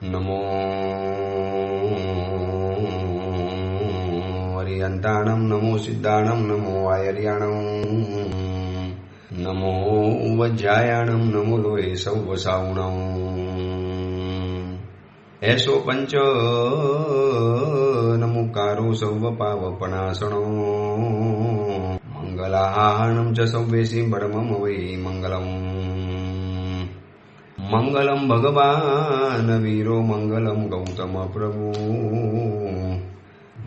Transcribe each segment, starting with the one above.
નમો હરિયંતાણમ નમો સિદ્ધાણમ નમો આયર્યાણમ નમો વજ્જાયાણમ નમો લોહે સૌવસાવણમ એસો પંચ નમુકારો સૌવ પાવપણાસણો મંગલાહાણમ ચ સૌવેસી પરમમ વૈ મંગલમ મંગલમ ભગવાન વીરો મંગલમ ગૌતમ પ્રભુ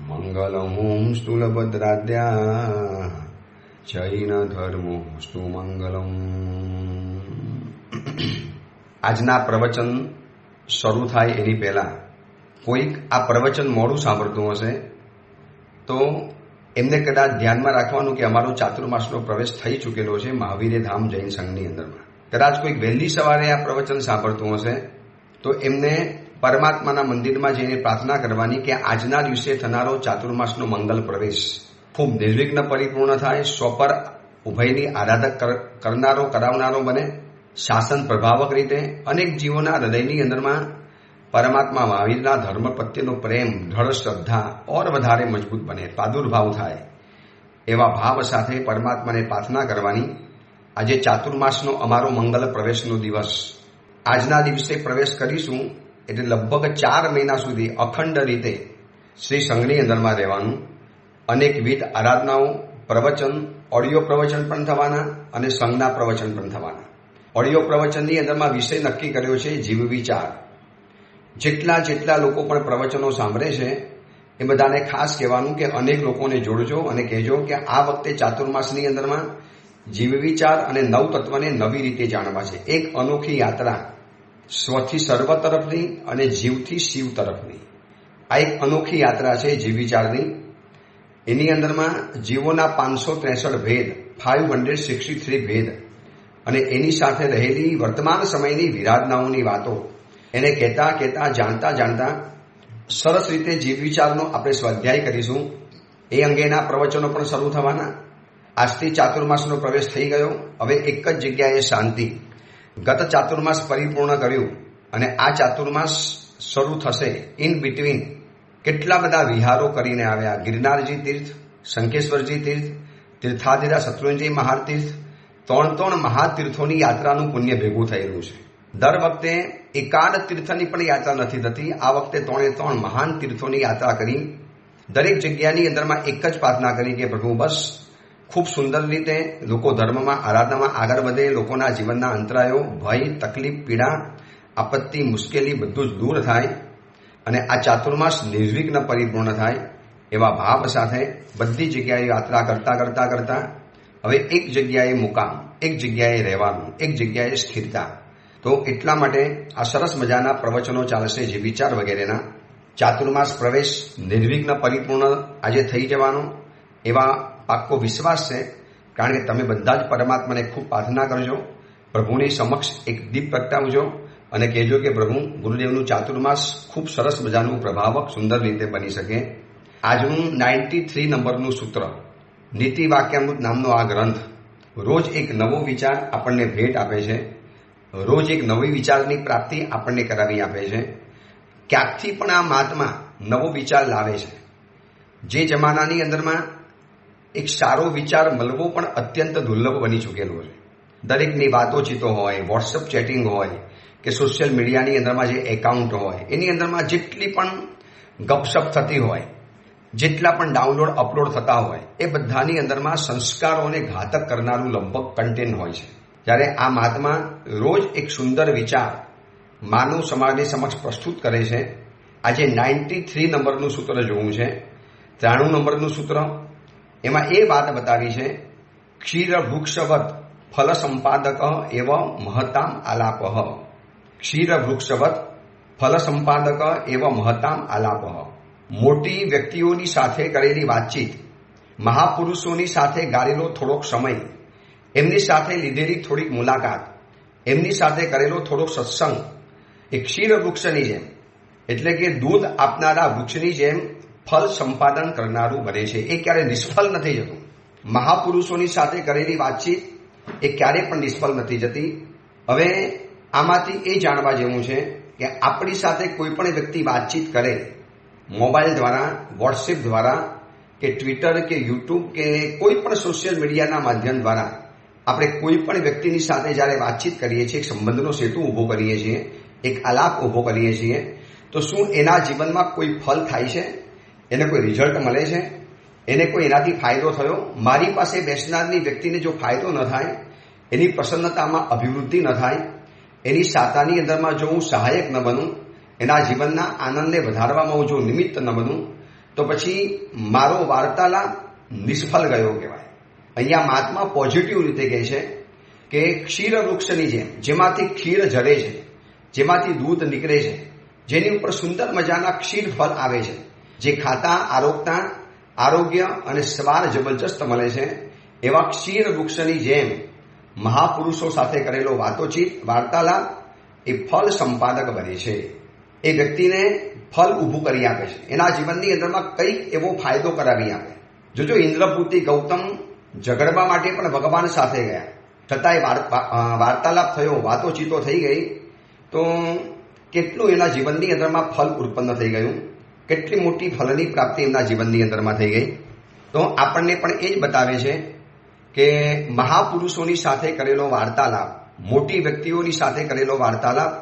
મંગલમ સ્થૂલભદ્રાદ્યા જૈન ધર્મો સ્તુ મંગલમ. આજના પ્રવચન શરૂ થાય એની પહેલા કોઈક આ પ્રવચન મોડું સાંભળતું હશે તો એમને કદાચ ધ્યાનમાં રાખવાનું કે અમારો ચાતુર્માસનો પ્રવેશ થઈ ચૂકેલો છે મહાવીર ધામ જૈન સંઘની અંદરમાં. કદાચ કોઈક વહેલી સવારે આ પ્રવચન સાંભળતું હશે તો એમને પરમાત્માના મંદિરમાં જઈને પ્રાર્થના કરવાની કે આજના દિવસે થનારો ચાતુર્માસનો મંગલ પ્રવેશ ખૂબ નિર્વિઘ્ન પરિપૂર્ણ થાય, સ્વપર ઉભયની આરાધક કરનારો કરાવનારો બને, શાસન પ્રભાવક રીતે અનેક જીવોના હૃદયની અંદરમાં પરમાત્મા મહાવીરના ધર્મ પ્રત્યેનો પ્રેમ, દ્રઢ શ્રદ્ધા ઓર વધારે મજબૂત બને, પ્રાદુર્ભાવ થાય એવા ભાવ સાથે પરમાત્માને પ્રાર્થના કરવાની. આજે ચાતુર્માસનો અમારો મંગલ પ્રવેશનો દિવસ. આજના દિવસે પ્રવેશ કરીશું એટલે લગભગ 4 મહિના સુધી અખંડ રીતે શ્રી સંઘની અંદરમાં રહેવાનું. અનેકવિધ આરાધનાઓ, પ્રવચન, ઓડિયો પ્રવચન પણ થવાના અને સંઘના પ્રવચન પણ થવાના. ઓડિયો પ્રવચનની અંદરમાં વિષય નક્કી કર્યો છે જીવ વિચાર. જેટલા લોકો પણ પ્રવચનો સાંભળે છે એ બધાને ખાસ કહેવાનું કે અનેક લોકોને જોડજો અને કહેજો કે આ વખતે ચાતુર્માસની અંદરમાં જીવ વિચાર અને નવ તત્વને નવી રીતે જાણવા છે. એક અનોખી યાત્રા સ્વથી સર્વ તરફની અને જીવથી શિવ તરફની. આ એક અનોખી યાત્રા છે જીવ વિચારની. એની અંદરમાં જીવોના 563 ભેદ, 563 ભેદ અને એની સાથે રહેલી વર્તમાન સમયની વિરાધનાઓની વાતો એને કહેતા જાણતા સરસ રીતે જીવ વિચારનો આપણે સ્વાધ્યાય કરીશું. એ અંગેના પ્રવચનો પણ શરૂ થવાના. આજથી ચાતુર્માસનો પ્રવેશ થઈ ગયો. હવે એક જ જગ્યાએ શાંતિ. ગત ચાતુર્માસ પરિપૂર્ણ કર્યું અને આ ચાતુર્માસ શરૂ થશે. ઇન બિટવીન કેટલા બધા વિહારો કરીને આવ્યા. ગિરનારજી તીર્થ, શંખેશ્વરજી તીર્થ, તીર્થાધિરા શત્રુંજય મહાતીર્થ, 3 મહાતીર્થોની યાત્રાનું પુણ્ય ભેગું થયેલું છે. દર વખતે એકાદ તીર્થની પણ યાત્રા નથી થતી. આ વખતે 3 મહાન તીર્થોની યાત્રા કરી. દરેક જગ્યાની અંદરમાં એક જ પ્રાર્થના કરી કે પ્રભુ બસ ખૂબ સુંદર રીતે લોકો ધર્મમાં, આરાધનામાં આગળ વધે, લોકોના જીવનના અંતરાયો, ભય, તકલીફ, પીડા, આપત્તિ, મુશ્કેલી બધું જ દૂર થાય અને આ ચાતુર્માસ નિર્વિઘ્ન પરિપૂર્ણ થાય એવા ભાવ સાથે બધી જગ્યાએ યાત્રા કરતા હવે એક જગ્યાએ મુકામ, એક જગ્યાએ રહેવાનું, એક જગ્યાએ સ્થિરતા. તો એટલા માટે આ સરસ મજાના પ્રવચનો ચાલશે જે વિચાર વગેરેના. ચાતુર્માસ પ્રવેશ નિર્વિઘ્ન પરિપૂર્ણ આજે થઈ જવાનો એવા પાક્કો વિશ્વાસ છે. કારણ કે તમે બધા જ પરમાત્માને ખૂબ પ્રાર્થના કરજો, પ્રભુની સમક્ષ એક દીપ પ્રગટાવજો અને કહેજો કે પ્રભુ ગુરુદેવનું ચાતુર્માસ ખૂબ સરસ મજાનું પ્રભાવક સુંદર રીતે બની શકે. આજનું 93 નંબરનું સૂત્ર, નીતિ વાક્યામૃત નામનો આ ગ્રંથ રોજ એક નવો વિચાર આપણને ભેટ આપે છે. રોજ એક નવી વિચારની પ્રાપ્તિ આપણને કરાવી આપે છે. ક્યાંકથી પણ આ મહાત્મા નવો વિચાર લાવે છે. જે જમાનાની અંદરમાં એક સારો વિચાર મળવો પણ અત્યંત દુર્લભ બની ચૂકેલો છે. દરેકની વાતોચીતો હોય, વોટ્સઅપ ચેટિંગ હોય કે સોશિયલ મીડિયાની અંદરમાં જે એકાઉન્ટ હોય એની અંદરમાં જેટલી પણ ગપશપ થતી હોય, જેટલા પણ ડાઉનલોડ અપલોડ થતા હોય એ બધાની અંદરમાં સંસ્કારોને ઘાતક કરનારું લગભગ કન્ટેન્ટ હોય છે. જ્યારે આ મહાત્મા રોજ એક સુંદર વિચાર માનવ સમાજની સમક્ષ પ્રસ્તુત કરે છે. આજે 93 નંબરનું સૂત્ર જોવું છે. 93 નંબરનું સૂત્ર એમાં એ વાત બતાવી છે, ક્ષીર વૃક્ષવત ફલ સંપાદક એવ મહતામ આલાપ. ક્ષીર વૃક્ષવત ફલ સંપાદક એવ મહતામ આલાપ. મોટી વ્યક્તિઓની સાથે કરેલી વાતચીત, મહાપુરુષોની સાથે ગાળેલો થોડોક સમય, એમની સાથે લીધેલી થોડીક મુલાકાત, એમની સાથે કરેલો થોડો સત્સંગ એ ક્ષીર વૃક્ષની જેમ એટલે કે દૂધ આપનારા વૃક્ષની જેમ ફલ સંપાદન કરનારું બને છે. એ ક્યારે નિષ્ફળ નથી જતું. મહાપુરુષોની સાથે કરેલી વાતચીત એ ક્યારે પણ નિષ્ફળ નથી જતી. હવે આમાંથી એ જાણવા જેવું છે કે આપણી સાથે કોઈ પણ વ્યક્તિ વાતચીત કરે મોબાઈલ દ્વારા, વોટ્સએપ દ્વારા કે ટ્વિટર કે યુટ્યુબ કે કોઈ પણ સોશિયલ મીડિયાના માધ્યમ દ્વારા આપણે કોઈ પણ વ્યક્તિની સાથે જ્યારે વાતચીત કરીએ છીએ, એક સંબંધનો સેતુ ઊભો કરીએ છીએ, એક આલાપ ઊભો કરીએ છીએ, તો શું એના જીવનમાં કોઈ ફલ થાય છે? એને કોઈ રિઝલ્ટ મળે છે? એને કોઈ એનાથી ફાયદો થયો? મારી પાસે બેસનારની વ્યક્તિને જો ફાયદો ન થાય, એની પ્રસન્નતામાં અભિવૃદ્ધિ ન થાય, એની સાતાની અંદરમાં જો હું સહાયક ન બનું, એના જીવનના આનંદને વધારવામાં હું જો નિમિત્ત ન બનું, તો પછી મારો વાર્તાલાપ નિષ્ફળ ગયો કહેવાય. અહીંયા મહાત્મા પોઝિટિવ રીતે કહે છે કે ક્ષીર વૃક્ષની જેમ, જેમાંથી ખીર ઝરે છે, જેમાંથી દૂધ નીકળે છે, જેની ઉપર સુંદર મજાના ક્ષીર ફળ આવે છે, જે ખાતા આરોગ્ય અને સ્વાદ જબરજસ્ત મળે છે, એવા ક્ષીર વૃક્ષની જેમ મહાપુરુષો સાથે કરેલો વાતોચીત, વાર્તાલાપ એ ફળ સંપાદક બને છે. એ વ્યક્તિને ફળ ઊભું કરી આપે છે, એના જીવનની અંદરમાં કંઈક એવો ફાયદો કરાવી આપે. જોજો ઇન્દ્રપુત્રી ગૌતમ ઝઘડવા માટે પણ ભગવાન સાથે ગયા, છતાંય વાર્તાલાપ થયો, વાતોચીતો થઈ ગઈ, તો કેટલું એના જીવનની અંદરમાં ફળ ઉત્પન્ન થઈ ગયું, કેટલી મોટી ફળની પ્રાપ્તિ એમના જીવનની અંદરમાં થઈ ગઈ. તો આપણને પણ એ જ બતાવે છે કે મહાપુરુષોની સાથે કરેલો વાર્તાલાપ, મોટી વ્યક્તિઓની સાથે કરેલો વાર્તાલાપ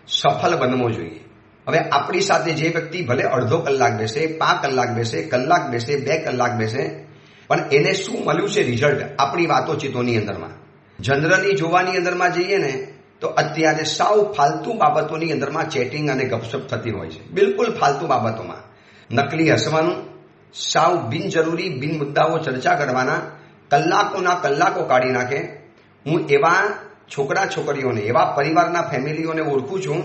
સફળ બનવો જોઈએ. હવે આપણી સાથે જે વ્યક્તિ ભલે અડધો કલાક બેસે, 5 કલાક બેસે, કલાક બેસે, 2 કલાક બેસે, પણ એને શું મળ્યું છે રિઝલ્ટ આપણી વાતોચીતોની અંદરમાં? જનરલી જોવાની અંદરમાં જઈએ ને તો અત્યારે સાવ ફાલતુ બાબતોની અંદરમાં ચેટિંગ અને ગપસપ થતી હોય છે. બિલકુલ ફાલતુ બાબતોમાં નકલી હસવાનું, સાવ બિનજરૂરી બિન મુદ્દાઓ ચર્ચા કરવાના કલાકોના કલાકો કાઢી નાખે. હું એવા છોકરા છોકરીઓને, એવા પરિવારના ફેમિલીઓને ઓળખું છું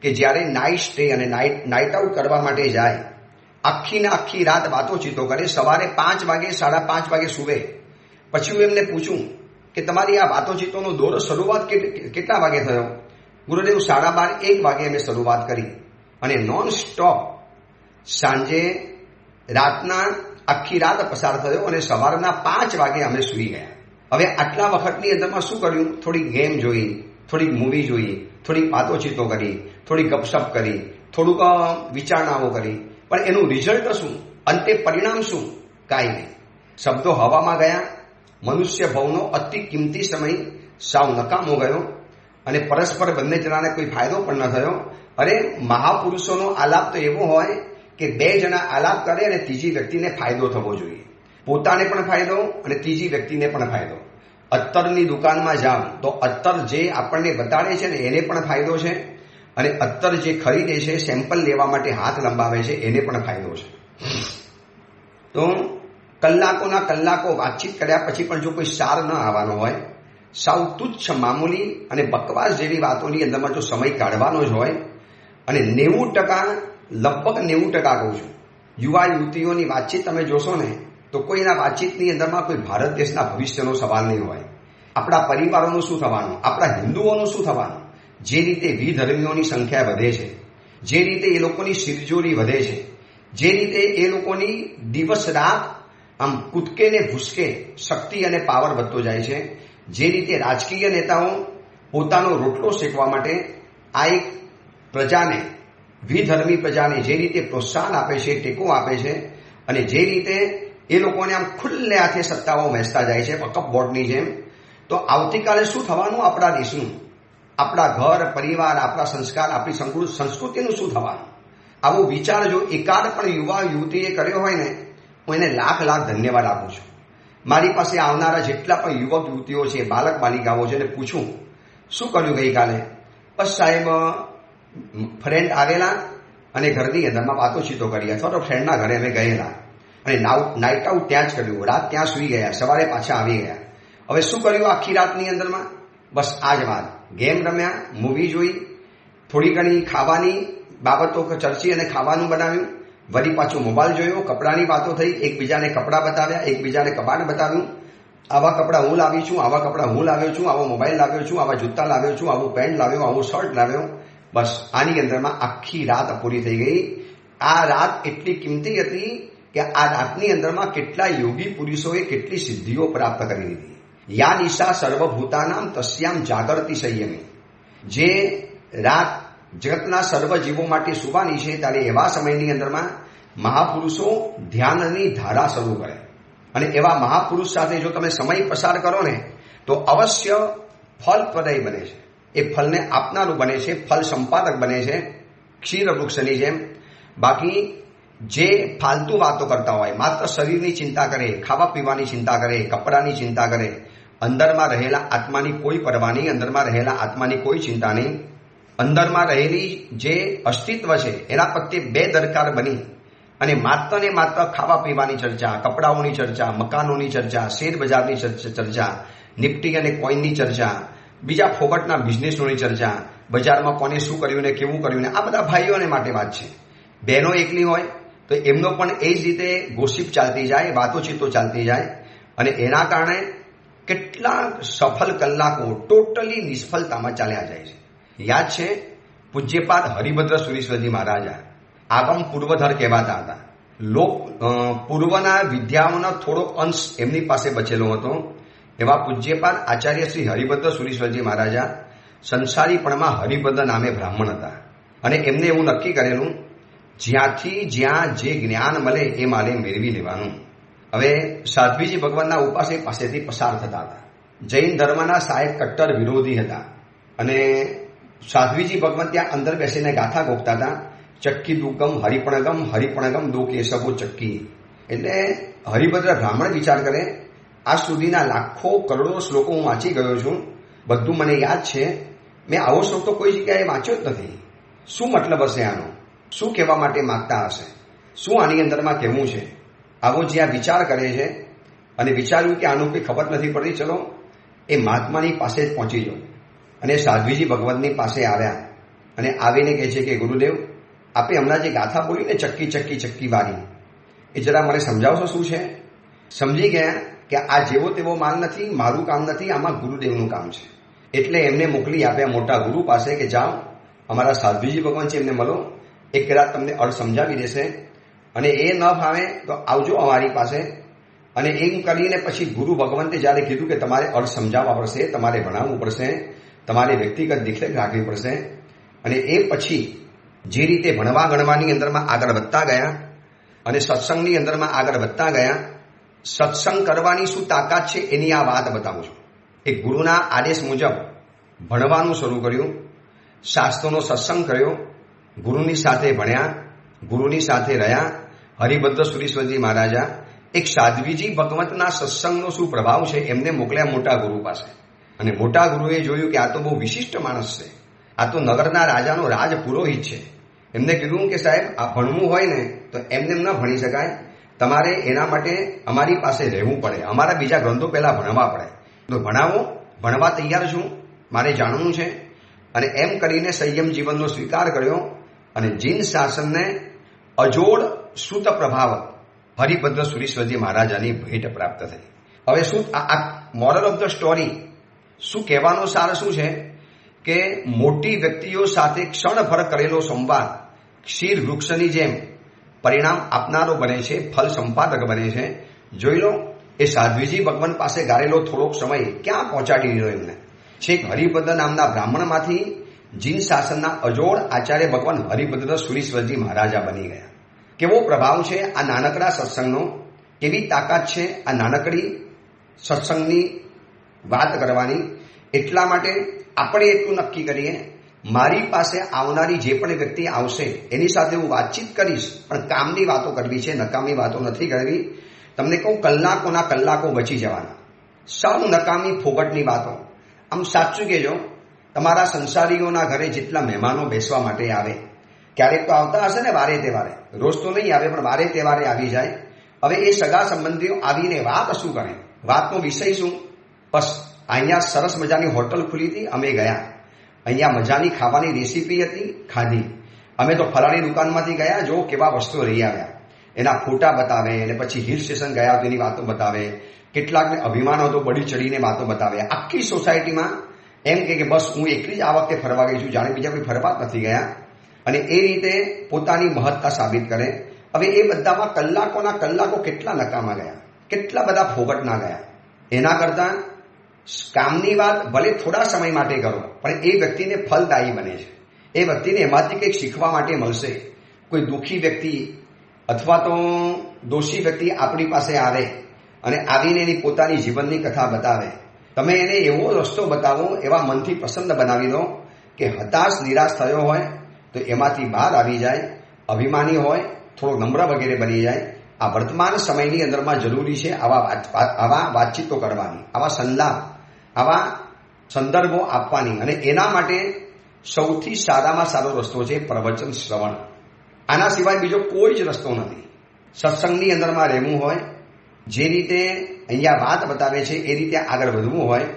કે જ્યારે નાઇટ સ્ટે અને નાઇટ આઉટ કરવા માટે જાય, આખીને આખી રાત વાતોચીતો કરે, સવારે 5 વાગે 5:30 વાગે સૂવે. પછી હું એમને પૂછું કે તમારી આ વાતોચીતોનો દોર શરૂઆત કેટલા વાગે થયો? ગુરુદેવ 12:30 1 વાગે અમે શરૂઆત કરી અને નોન સ્ટોપ સાંજે રાતના આખી રાત પસાર થયો અને સવારના 5 વાગે અમે સૂઈ ગયા. હવે આટલા વખતની અંદરમાં શું કર્યું? થોડી ગેમ જોઈ, થોડીક મૂવી જોઈ, થોડીક વાતોચીતો કરી, થોડી ગપસપ કરી, થોડુંક વિચારણાઓ કરી, પણ એનું રિઝલ્ટ શું? અંતે પરિણામ શું? કાંઈ નહીં. શબ્દો હવામાં ગયા, મનુષ્ય ભવનો અતિ કિંમતી સમય સાવ નકામો ગયો અને પરસ્પર બંને જણાને કોઈ ફાયદો પણ ન થયો. અરે મહાપુરુષોનો આલાપ તો એવો હોય કે 2 જણા આલાપ કરે અને ત્રીજી વ્યક્તિને ફાયદો થવો જોઈએ, પોતાને પણ ફાયદો અને ત્રીજી વ્યક્તિને પણ ફાયદો. અત્તરની દુકાનમાં જાઓ તો અત્તર જે આપણને બતાડે છે ને એને પણ ફાયદો છે, અને અત્તર જે ખરીદે છે, સેમ્પલ લેવા માટે હાથ લંબાવે છે, એને પણ ફાયદો છે. તો કલાકોના કલાકો વાતચીત કર્યા પછી પણ જો કોઈ સાર ન આવવાનો હોય, સાવ તુચ્છ મામૂલી અને બકવાસ જેવી વાતોની અંદરમાં જો સમય કાઢવાનો જ હોય, અને 90% લગભગ 90% કહું છું, યુવા યુવતીઓની વાતચીત તમે જોશો ને તો કોઈના વાતચીતની અંદરમાં કોઈ ભારત દેશના ભવિષ્યનો સવાલ નહીં હોય. આપણા પરિવારોનું શું થવાનું? આપણા હિન્દુઓનું શું થવાનું? જે રીતે વિધર્મીઓની સંખ્યા વધે છે, જે રીતે એ લોકોની શિરજોરી વધે છે, જે રીતે એ લોકોની દિવસ રાત આમ કૂદકે ને ભૂસકે શક્તિ અને પાવર વધતો જાય છે, જે રીતે રાજકીય નેતાઓ પોતાનો રોટલો શેકવા માટે આ એક પ્રજાને, વિધર્મી પ્રજાને જે રીતે પ્રોત્સાહન આપે છે, ટેકો આપે છે, અને જે રીતે એ લોકોને આમ ખુલ્લે હાથે સત્તાઓ વહેંચતા જાય છે વકફ બોર્ડની જેમ, તો આવતીકાલે શું થવાનું આપણા દેશનું? આપણા ઘર પરિવાર, આપણા સંસ્કાર, આપણી સંસ્કૃતિનું શું થવાનું? આવો વિચાર જો એકાદ પણ યુવા યુવતીએ કર્યો હોય ને, હું એને લાખ ધન્યવાદ આપું છું. મારી પાસે આવનારા જેટલા પણ યુવક યુવતીઓ છે, બાલક બાલિકાઓ છે, એને પૂછું શું કર્યું ગઈકાલે? બસ સાહેબ ફ્રેન્ડ આવેલા અને ઘરની અંદરમાં વાતોચીતો કરી, અથવા તો ફ્રેન્ડના ઘરે અમે ગયેલા અને નાઇટ આઉટ ત્યાં જ કર્યું, રાત ત્યાં સૂઈ ગયા, સવારે પાછા આવી ગયા. હવે શું કર્યું આખી રાતની અંદરમાં? બસ આ જ વાત. ગેમ રમ્યા, મૂવી જોઈ, થોડી ઘણી ખાવાની બાબતો ચર્ચી અને ખાવાનું બનાવ્યું, વળી પાછું મોબાઈલ જોયો, કપડાની વાતો થઈ, એકબીજાને કપડાં બતાવ્યા, એકબીજાને કબાટ બતાવ્યું, આવા કપડાં હું લાવી છું, આવા કપડાં હું લાવ્યો છું, આવો મોબાઈલ લાવ્યો છું, આવા જૂતા લાવ્યો છું, આવું પેન્ટ લાવ્યો, આવું શર્ટ લાવ્યો. બસ આની અંદરમાં આખી રાત પૂરી થઈ ગઈ. આ રાત એટલી કિંમતી હતી કે આ રાતની અંદરમાં કેટલા યોગી પુરુષોએ કેટલી સિદ્ધિઓ પ્રાપ્ત કરી લીધી. યા નિશા સર્વભૂતાનામ તસ્યામ જાગરતી સંયમી. જે રાત જગતના સર્વ જીવો માટે સુવાની છે, ત્યારે એવા સમયની અંદરમાં મહાપુરુષો ધ્યાનની ધારા શરૂ કરે અને એવા મહાપુરુષ સાથે જો તમે સમય પસાર કરો ને તો અવશ્ય ફલ પ્રદાય બને છે. એ ફલને આપનારું બને છે, ફલ સંપાદક બને છે, ક્ષીર વૃક્ષની જેમ. બાકી જે ફાલતુ વાતો કરતા હોય, માત્ર શરીરની ચિંતા કરે, ખાવા પીવાની ચિંતા કરે, કપડાની ચિંતા કરે, અંદરમાં રહેલા આત્માની કોઈ પરવા નહીં, અંદરમાં રહેલા આત્માની કોઈ ચિંતા નહીં, અંદરમાં રહેલી જે અસ્તિત્વ છે એના પ્રત્યે બેદરકાર બની અને માત્ર ને માત્ર ખાવા પીવાની ચર્ચા, કપડાઓની ચર્ચા, મકાનોની ચર્ચા, શેર બજારની ચર્ચા, નિફ્ટી અને કોઈનની ચર્ચા, બીજા ફોગટના બિઝનેસોની ચર્ચા, બજારમાં કોને શું કર્યું ને કેવું કર્યું ને, આ બધા ભાઈઓને માટે વાત છે. બહેનો એકલી હોય તો એમનો પણ એ જ રીતે ગોસિપ ચાલતી જાય, વાતોચીતો ચાલતી જાય અને એના કારણે કેટલાક સફળ કલાકો ટોટલી નિષ્ફળતામાં ચાલ્યા જાય છે. યાદ છે પૂજ્યપાદ હરિભદ્ર સુરીશ્વરજી મહારાજા આગમ પૂર્વધર કહેવાતા હતા. પૂર્વના વિદ્યાઓનો થોડો અંશ એમની પાસે બચેલો હતો. એવા પૂજ્યપાદ આચાર્ય શ્રી હરિભદ્ર સુરીશ્વરજી મહારાજા સંસારીપણમાં હરિભદ્ર નામે બ્રાહ્મણ હતા અને એમને એવું નક્કી કરેલું જ્યાંથી જ્યાં જે જ્ઞાન મળે એ મારે મેળવી લેવાનું. હવે સાધ્વીજી ભગવાનના ઉપાસે પાસેથી પસાર થતા હતા. જૈન ધર્મના સાહેબ કટ્ટર વિરોધી હતા અને સાધ્વીજી ભગવાન ત્યાં અંદર બેસીને ગાથા ગોખતા હતા. ચક્કી દુગમ હરિપણગમ દો કેશવો ચક્કી. એટલે હરિભદ્ર બ્રાહ્મણ વિચાર કરે, આ સુધીના લાખો કરોડો શ્લોકો હું વાંચી ગયો છું, બધું મને યાદ છે, મેં આવો શ્લોક તો કોઈ જગ્યાએ વાંચ્યો જ નથી. શું મતલબ હશે આનો? શું કહેવા માટે માગતા હશે? શું આની અંદરમાં કહેવું છે? આવો જ્યાં વિચાર કરે છે અને વિચાર્યું કે આનું કંઈ ખબર નથી પડતી, ચલો એ મહાત્માની પાસે જ પહોંચી જાઉં. અને સાધ્વીજી ભગવતની પાસે આવ્યા અને આવીને કહે છે કે ગુરુદેવ, આપે હમણાં જે ગાથા બોલી ને ચક્કી વાળી, એ જરા મને સમજાવશો શું છે? સમજી ગયા કે આ જેવો તેવો માલ નથી, મારું કામ નથી, આમાં ગુરુદેવનું કામ છે. એટલે એમને મોકલી આપ્યા મોટા ગુરુ પાસે કે જાઓ, અમારા સાધ્વીજી ભગવાન છે, એમને મળો, એક કદાચ તમને અર્થ સમજાવી દેશે અને એ ન ફાવે તો આવજો અમારી પાસે. અને એમ કરીને પછી ગુરુ ભગવંતે જ્યારે કીધું કે તમારે અર્થ સમજાવવા પડશે, તમારે ભણાવવું પડશે, તમારે વ્યક્તિગત દેખરેખ રાખવી પડશે. અને એ પછી જે રીતે ભણવા ગણવાની અંદરમાં આગળ વધતા ગયા અને સત્સંગની અંદરમાં આગળ વધતા ગયા, સત્સંગ કરવાની શું તાકાત છે એની આ વાત બતાવું છું. એક ગુરુના આદેશ મુજબ ભણવાનું શરૂ કર્યું, શાસ્ત્રોનો સત્સંગ કર્યો, ગુરુની સાથે ભણ્યા, ગુરુની સાથે રહ્યા. હરિભદ્ર સુરીશ્વરજી મહારાજા એક સાધ્વીજી ભગવંતના સત્સંગનો શું પ્રભાવ છે એમને મોકલ્યા મોટા ગુરુ પાસે. અને મોટા ગુરુએ જોયું કે આ તો બહુ વિશિષ્ટ માણસ છે, આ તો નગરના રાજાનો રાજ પુરોહિત છે. એમને કીધું કે સાહેબ, આ ભણવું હોય ને તો એમને ન ભણી શકાય, તમારે એના માટે અમારી પાસે રહેવું પડે, અમારા બીજા ગ્રંથો પહેલા ભણવા પડે, તો ભણાવો, ભણવા તૈયાર છું, મારે જાણવું છે. અને એમ કરીને સંયમ જીવનનો સ્વીકાર કર્યો અને જીન શાસનને અજોડ શ્રુત પ્રભાવ હરિભદ્ર સુરીશ્વરજી મહારાજાની ભેટ પ્રાપ્ત થઈ. હવે શું આ મોરલ ઓફ ધ સ્ટોરી, શું કહેવાનો સાર શું છે કે મોટી વ્યક્તિઓ સાથે ક્ષણભર કરેલો સંવાદ ક્ષીર વૃક્ષની જેમ પરિણામ આપનારો બને છે, ફલ સંપાદક બને છે. જોઈ લો, એ સાધ્વીજી ભગવાન પાસે ગાળેલો થોડોક સમય ક્યાં પહોંચાડી દીધો એમને. છેક હરિભદ્ર નામના બ્રાહ્મણમાંથી જીન શાસનના અજોડ આચાર્ય ભગવાન હરિભદ્ર સુરીશ્વરજી મહારાજા બની ગયા. કેવો પ્રભાવ છે આ નાનકડા સત્સંગનો, કેવી તાકાત છે આ નાનકડી સત્સંગની વાત કરવાની. એટલા માટે આપણે એટલું નક્કી કરીએ, મારી પાસે આવનારી જે પણ વ્યક્તિ આવશે એની સાથે હું વાતચીત કરીશ, પણ કામની વાતો કરવી છે, નકામી વાતો નથી કરવી. તમને કહું, કલાકોના કલાકો બચી જવાના, સાવ નકામી ફોગટની વાતો. આમ સાચું કહેજો, તમારા સંસારીઓના ઘરે જેટલા મહેમાનો બેસવા માટે આવે, ક્યારેક તો આવતા હશે ને વારે તહેવારે, રોજ તો નહીં આવે પણ વારે તહેવારે આવી જાય. હવે એ સગા સંબંધીઓ આવીને વાત શું કરે, વાતનો વિષય શું? બસ અહીંયા સરસ મજાની હોટલ ખુલી હતી, અમે ગયા, અહીંયા મજાની ખાવાની રેસીપી હતી, ખાધી. અમે તો ફલાણી દુકાનમાંથી ગયા, જો કેવા વસ્તુઓ લઈ આવ્યા, એના ફોટા બતાવે, અને પછી હિલ સ્ટેશન ગયા તો એની વાતો બતાવે, કેટલાકને અભિમાન હતો બળી ચડીને વાતો બતાવે. આખી સોસાયટીમાં એમ કે બસ હું એકલી જ આ વખતે ફરવા ગઈ છું, જાણે બીજા કોઈ ફરવા જ નથી ગયા. અને એ રીતે પોતાની મહત્તા સાબિત કરે. હવે એ બધામાં કલાકોના કલાકો કેટલા નકામા ગયા, કેટલા બધા ફોગટના ગયા. એના કરતાં કામની વાત ભલે થોડા સમય માટે કરો, પણ એ વ્યક્તિને ફલદાયી બને છે. એ વ્યક્તિને એમાંથી કંઈક શીખવા માટે મળશે. કોઈ દુઃખી વ્યક્તિ અથવા તો દોષી વ્યક્તિ આપણી પાસે આવે અને આવીને એની પોતાની જીવનની કથા બતાવે, તમે એને એવો રસ્તો બતાવો, એવા મનથી પસંદ બનાવી દો કે હતાશ નિરાશ થયો હોય તો એમાંથી બહાર આવી જાય, અભિમાની હોય થોડો નમ્ર વગેરે બની જાય. આ વર્તમાન સમયની અંદરમાં જરૂરી છે આવા વાતચીતો કરવાની, આવા સંલાપ, આવા સંદર્ભો આપવાની. અને એના માટે સૌથી સારામાં સારો રસ્તો છે પ્રવચન શ્રવણ. આના સિવાય બીજો કોઈ જ રસ્તો નથી. સત્સંગની અંદરમાં રહેવું હોય, જે રીતે અહીંયા વાત બતાવે છે એ રીતે આગળ વધવું હોય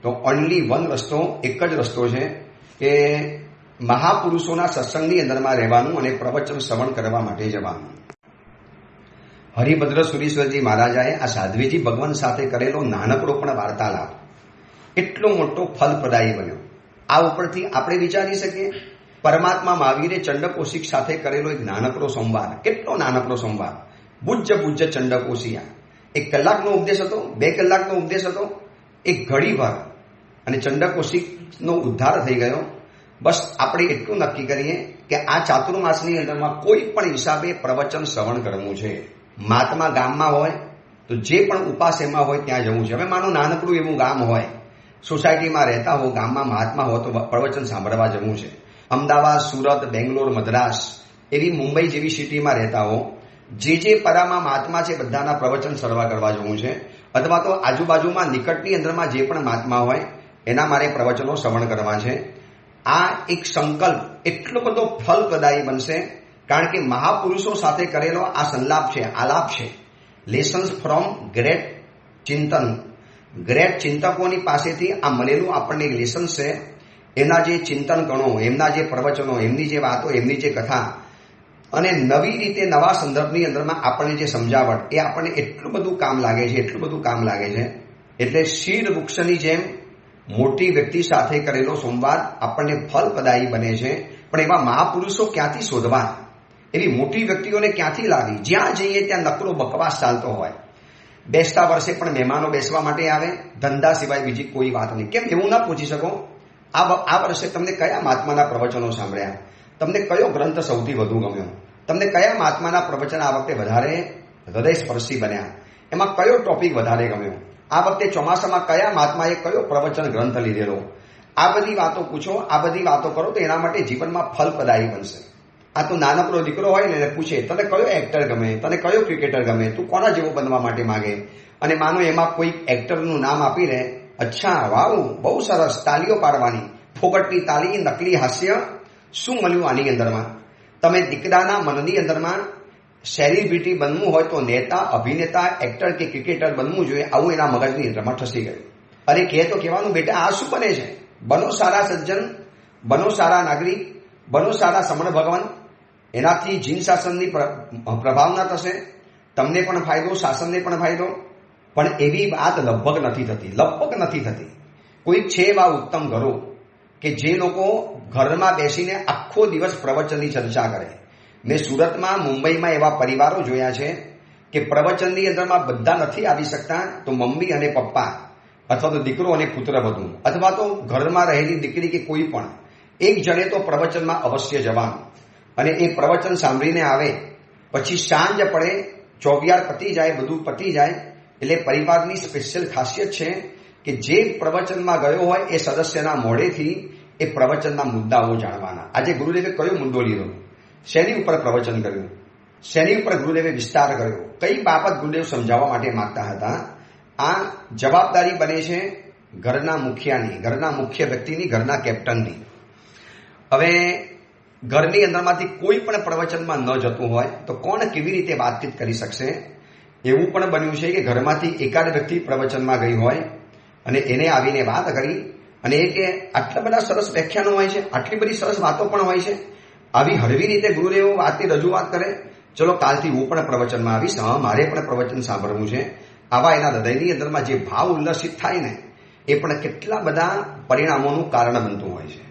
તો ઓનલી વન રસ્તો, એક જ રસ્તો છે કે મહાપુરુષોના સત્સંગની અંદરમાં રહેવાનું અને પ્રવચન શ્રવણ કરવા માટે જવાનું. હરિભદ્ર સુરીશ્વરજી મહારાજાએ આ સાધ્વીજી ભગવાન સાથે કરેલો નાનકડો પણ વાર્તાલાપ એટલો મોટો ફલપ્રદાયી બન્યો. આ ઉપરથી આપણે વિચારી શકીએ પરમાત્મા મહાવીરે ચંડકોશિક સાથે કરેલો એક નાનકડો સંવાદ, કેટલો નાનકડો સંવાદ. પૂજ્ય ચંડકોશિયા 1 કલાકનો ઉપદેશ હતો, 2 કલાકનો ઉપદેશ હતો, એક ઘડીભર અને ચંડકોશિકનો ઉદ્ધાર થઈ ગયો. બસ આપણે એટલું નક્કી કરીએ કે આ ચાતુર્માસની અંદરમાં કોઈ પણ હિસાબે પ્રવચન શ્રવણ કરવું છે. મહાત્મા ગામમાં હોય તો જે પણ ઉપાસેમાં હોય ત્યાં જવું છે. હવે માનો નાનકડું એવું ગામ હોય, સોસાયટીમાં રહેતા હો, ગામમાં મહાત્મા હો તો પ્રવચન સાંભળવા જવું છે. અમદાવાદ, સુરત, બેંગ્લોર, મદ્રાસ એવી મુંબઈ જેવી સિટીમાં રહેતા હો, જે પરામાં મહાત્મા છે બધાના પ્રવચન સર્વા કરવા જવું છે. અથવા તો આજુબાજુમાં નિકટની અંદરમાં જે પણ મહાત્મા હોય એના મારે પ્રવચનો શ્રવણ કરવા છે. આ એક સંકલ્પ એટલો બધો ફલપ્રદાયી બનશે કારણ કે મહાપુરુષો સાથે કરેલો આ સંલાપ છે, આલાપ છે. લેસન્સ ફ્રોમ ગ્રેટ ચિંતન, ગ્રેટ ચિંતકોની પાસેથી આ મળેલું આપણને એક લેસન છે. એના જે ચિંતન ગણો, એમના જે પ્રવચનો, એમની જે વાતો, એમની જે કથા અને નવી રીતે નવા સંદર્ભની અંદરમાં આપણને જે સમજાવટ, એ આપણને એટલું બધું કામ લાગે છે, એટલું બધું કામ લાગે છે. એટલે શીર વૃક્ષની જેમ મોટી વ્યક્તિ સાથે કરેલો સંવાદ આપણને ફલપ્રદાયી બને છે. પણ એવા મહાપુરુષો ક્યાંથી શોધવા, એવી મોટી વ્યક્તિઓને ક્યાંથી લાવી? જ્યાં જઈએ ત્યાં નકરો બકવાસ ચાલતો હોય. બેસતા વર્ષે પણ મહેમાનો બેસવા માટે આવે, ધંધા સિવાય બીજી કોઈ વાત નહીં. કેમ એવું ના પૂછી શકો આ વર્ષે તમને કયા મહાત્માના પ્રવચનો સાંભળ્યા, તમને કયો ગ્રંથ સૌથી વધુ ગમ્યો, તમને કયા મહાત્માના પ્રવચન આ વખતે વધારે હૃદયસ્પર્શી બન્યા, એમાં કયો ટોપિક વધારે ગમ્યો, આ વખતે ચોમાસામાં કયા મહાત્માએ કયો પ્રવચન ગ્રંથ લીધેલો. આ બધી વાતો પૂછો, આ બધી વાતો કરો તો એના માટે જીવનમાં ફલપ્રદાયી બનશે. આ તો નાનકડો દીકરો હોય ને એને પૂછે તને કયો એક્ટર ગમે, તને કયો ક્રિકેટર ગમે, તું કોના જેવો બનવા માટે માગે, અને માનો એમાં કોઈ એક્ટરનું નામ આપી દે, અચ્છા વાવ બહુ સરસ, તાલીઓ પાડવાની, ફોગટની તાલી, નકલી હાસ્ય, શું મળ્યું આની અંદરમાં? તમે દીકરાના મનની અંદરમાં સેલિબ્રિટી બનવું હોય તો નેતા, અભિનેતા, એક્ટર કે ક્રિકેટર બનવું જોઈએ, આવું એના મગજની અંદરમાં ઠસી ગયું. અરે કહે તો કહેવાનું બેટા આ શું બને છે? બનો સારા સજ્જન, બનો સારા નાગરિક, બનો સારા સમણ ભગવાન. એનાથી જીન શાસનની પ્રભાવના થશે, તમને પણ ફાયદો, શાસનને પણ ફાયદો. પણ એવી વાત લગભગ નથી થતી. કોઈક છે એવા ઉત્તમ ઘરો કે જે લોકો ઘરમાં બેસીને આખો દિવસ પ્રવચનની ચર્ચા કરે. મેં સુરતમાં, મુંબઈમાં એવા પરિવારો જોયા છે કે પ્રવચનની અંદરમાં બધા નથી આવી શકતા તો મમ્મી અને પપ્પા અથવા તો દીકરો અને પુત્રવધુ અથવા તો ઘરમાં રહેલી દીકરી કે કોઈ પણ એક જણે તો પ્રવચનમાં અવશ્ય જવાનું. અને એ પ્રવચન સાંભળીને આવે પછી સાંજ પડે, ચોગિયાર પતી જાય, બધું પતી જાય એટલે પરિવારની સ્પેશિયલ ખાસિયત છે કે જે પ્રવચનમાં ગયો હોય એ સદસ્યના મોઢેથી એ પ્રવચનના મુદ્દાઓ જાણવાના. આજે ગુરુદેવે કયો મુદ્દો લીધો, શેની ઉપર પ્રવચન કર્યું, શેની ઉપર ગુરુદેવે વિસ્તાર કર્યો, કઈ બાબત ગુરુદેવ સમજાવવા માટે માંગતા હતા, આ જવાબદારી બને છે ઘરના મુખિયાની, ઘરના મુખ્ય વ્યક્તિની, ઘરના કેપ્ટનની. હવે ઘરની અંદરમાંથી કોઈ પણ પ્રવચનમાં ન જતું હોય તો કોણ કેવી રીતે વાતચીત કરી શકશે? એવું પણ બન્યું છે કે ઘરમાંથી એકાદ વ્યક્તિ પ્રવચનમાં ગઈ હોય અને એને આવીને વાત કરી અને એ કે આટલા બધા સરસ વ્યાખ્યાનો હોય છે, આટલી બધી સરસ વાતો પણ હોય છે, આવી હળવી રીતે ગુરુદેવો વાતની રજૂઆત કરે, ચલો કાલથી હું પણ પ્રવચનમાં આવીશ, હા મારે પણ પ્રવચન સાંભળવું છે. આવા એના હૃદયની અંદરમાં જે ભાવ ઉલ્લસિત થાય ને એ પણ કેટલા બધા પરિણામોનું કારણ બનતું હોય છે.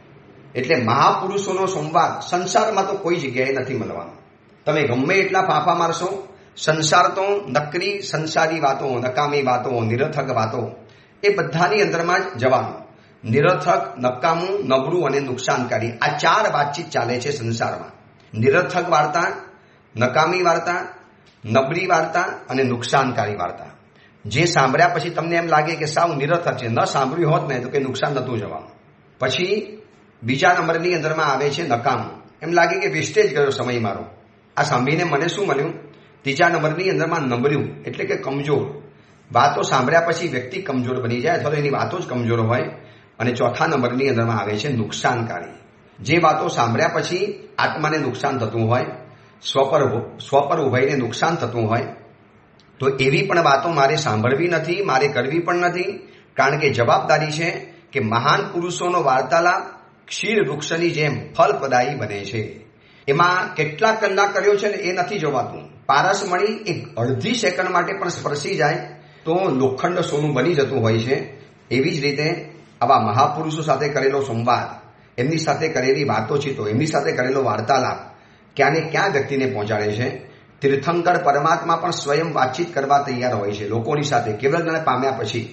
એટલે મહાપુરુષોનો સંવાદ સંસારમાં તો કોઈ જગ્યાએ નથી મળવાનો. તમે ગમે એટલા ફાંફા મારશો, સંસાર તો નકરી સંસારી વાતો, નકામી વાતો, નિરર્થક વાતો એ બધાની અંદરમાં જ જવાનું. નિરર્થક, નકામું, નબળું અને નુકસાનકારી, આ ચાર વાતચીત ચાલે છે સંસારમાં. નિરર્થક વાર્તા, નકામી વાર્તા, નબળી વાર્તા અને નુકસાનકારી વાર્તા. જે સાંભળ્યા પછી તમને એમ લાગે કે સાવ નિરર્થક છે, ન સાંભળ્યું હોત ને તો કે નુકસાન નતું જવાનું. પછી બીજા નંબરની અંદરમાં આવે છે નકામું. એમ લાગે કે વેસ્ટેજ ગયો સમય મારો, આ સાંભળીને મને શું મળ્યું. ત્રીજા નંબરની અંદરમાં નબળ્યું એટલે કે કમજોર. વાતો સાંભળ્યા પછી વ્યક્તિ કમજોર બની જાય અથવા તો એની વાતો જ કમજોર હોય. અને ચોથા નંબરની અંદરમાં આવે છે નુકસાનકારી. જે વાતો સાંભળ્યા પછી આત્માને નુકસાન થતું હોય, સ્વ પર ઉભઈને નુકસાન થતું હોય, તો એવી પણ વાતો મારે સાંભળવી નથી, મારે કરવી પણ નથી. કારણ કે જવાબદારી છે કે મહાન પુરુષોનો વાર્તાલાપ ક્ષીર વૃક્ષની જેમ ફલપ્રદાયી બને છે. એમાં કેટલા કલાક કર્યો છે ને એ નથી જોવાતું. પારસમણી એક અડધી સેકન્ડ માટે પણ સ્પર્શી જાય તો લોખંડ સોનું બની જતું હોય છે. એવી જ રીતે આવા મહાપુરુષો સાથે કરેલો સંવાદ, એમની સાથે કરેલી વાતોચીતો, એમની સાથે કરેલો વાર્તાલાપ ક્યાં ને ક્યાં વ્યક્તિને પહોંચાડે છે. તીર્થંકર પરમાત્મા પણ સ્વયં વાતચીત કરવા તૈયાર હોય છે લોકોની સાથે. કેવલ જ્ઞાન પામ્યા પછી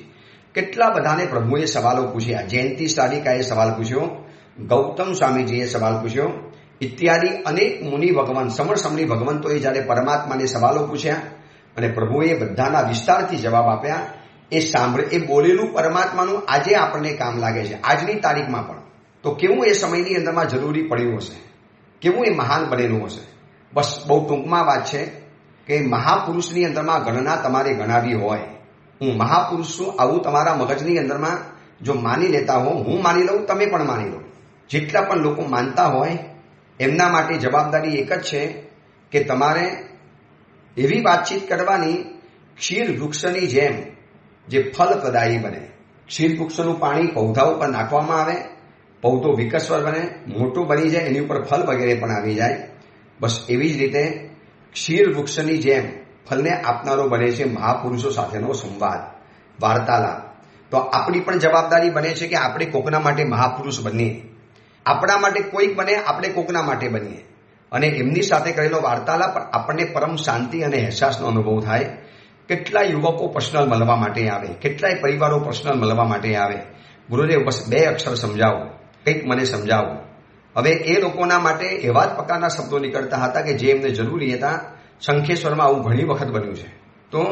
કેટલા બધાને પ્રભુએ સવાલો પૂછ્યા. જયંતિ સારિકાએ સવાલ પૂછ્યો, ગૌતમ સ્વામીજીએ સવાલ પૂછ્યો, ઇત્યાદિ અનેક મુનિ ભગવાન, સમણી ભગવંતોએ જ્યારે પરમાત્માને સવાલો પૂછ્યા અને પ્રભુએ બધાના વિસ્તારથી જવાબ આપ્યા. એ બોલેલું પરમાત્માનું આજે આપણને કામ લાગે છે, આજની તારીખમાં પણ. તો કેવું એ સમયની અંદરમાં જરૂરી પડ્યું હશે, કેવું એ મહાન બનેલું હશે. બસ બહુ ટૂંકમાં વાત છે કે મહાપુરુષની અંદરમાં ગણના તમારે ગણાવી હોય, હું મહાપુરુષ છું આવું તમારા મગજની અંદરમાં જો માની લેતા હો, હું માની લઉં, તમે પણ માની લો, જેટલા પણ લોકો માનતા હોય એમના માટે જવાબદારી એક જ છે કે તમારે એવી વાતચીત કરવાની ક્ષીર વૃક્ષની જેમ જે ફલપ્રદાયી બને. ક્ષીર વૃક્ષનું પાણી પૌધા ઉપર નાખવામાં આવે, પૌધો વિકસવર બને, મોટું બની જાય, એની ઉપર ફલ વગેરે પણ આવી જાય. બસ એવી જ રીતે ક્ષીર વૃક્ષની જેમ ફલને આપનારો બને છે મહાપુરુષો સાથેનો સંવાદ, વાર્તાલાપ. તો આપણી પણ જવાબદારી બને છે કે આપણે કોકના માટે મહાપુરુષ બનીએ, આપણા માટે કોઈક બને, આપણે કોકના માટે બનીએ. અને એમની સાથે કરેલો વાર્તાલાપ આપણને પરમ શાંતિ અને અહેસાસનો અનુભવ થાય. કેટલાય યુવકો પર્સનલ મળવા માટે આવે, કેટલાય પરિવારો પર્સનલ મળવા માટે આવે. ગુરુદેવ બસ 2 અક્ષર સમજાવો, કંઈક મને સમજાવો. હવે એ લોકોના માટે એવા જ પ્રકારના શબ્દો નીકળતા હતા કે જે એમને જરૂરી હતા. શંખેશ્વરમાં આવું ઘણી વખત બન્યું છે. તો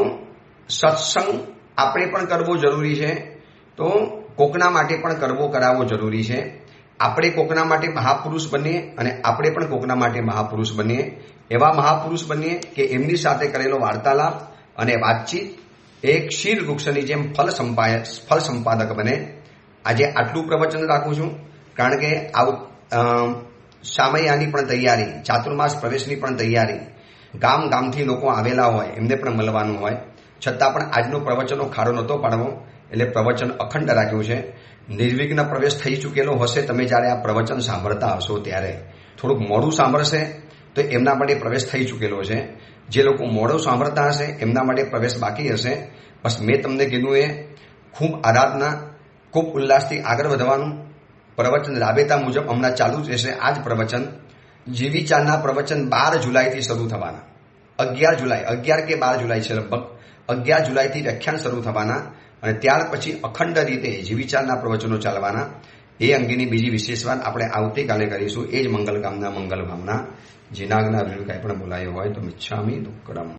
સત્સંગ આપણે પણ કરવો જરૂરી છે, તો કોકના માટે પણ કરાવવો જરૂરી છે. આપણે કોકના માટે મહાપુરુષ બનીએ અને આપણે પણ કોકના માટે મહાપુરુષ બનીએ. એવા મહાપુરુષ બનીએ કે એમની સાથે કરેલો વાર્તાલાપ અને વાતચીત એક ક્ષીર વૃક્ષની જેમ ફલ સંપાદક બને. આજે આટલું પ્રવચન રાખું છું કારણ કે સામૈયાની પણ તૈયારી, ચાતુર્માસ પ્રવેશની પણ તૈયારી, ગામથી લોકો આવેલા હોય એમને પણ મળવાનું હોય. છતાં પણ આજનો પ્રવચનનો ખાડો નહોતો પાડવો એટલે પ્રવચન અખંડ રાખ્યું છે. નિર્વિઘ્ન પ્રવેશ થઈ ચૂકેલો હશે. તમે જ્યારે આ પ્રવચન સાંભળતા હશો ત્યારે થોડુંક મોડું સાંભળશે તો એમના માટે પ્રવેશ થઈ ચૂકેલો છે. જે લોકો મોડું સાંભળતા હશે એમના માટે પ્રવેશ બાકી હશે. બસ મેં તમને કીધું એ ખૂબ આરાધના, ખૂબ ઉલ્લાસથી આગળ વધવાનું. પ્રવચન રાબેતા મુજબ હમણાં ચાલુ જ રહેશે. આ જ પ્રવચન જીવીચારના પ્રવચન 12 જુલાઈથી શરૂ થવાના. 11 કે 12 જુલાઈ છે લગભગ. 11 જુલાઈથી વ્યાખ્યાન શરૂ થવાના અને ત્યાર પછી અખંડ રીતે જીવીચારના પ્રવચનો ચાલવાના. એ અંગેની બીજી વિશેષ વાત આપણે આવતીકાલે કરીશું. એ જ મંગલ કામના મંગલ ભાવના. જીનાગના કાંઈ પણ બોલાયો હોય તો મિચ્છામી દુક્કડમ.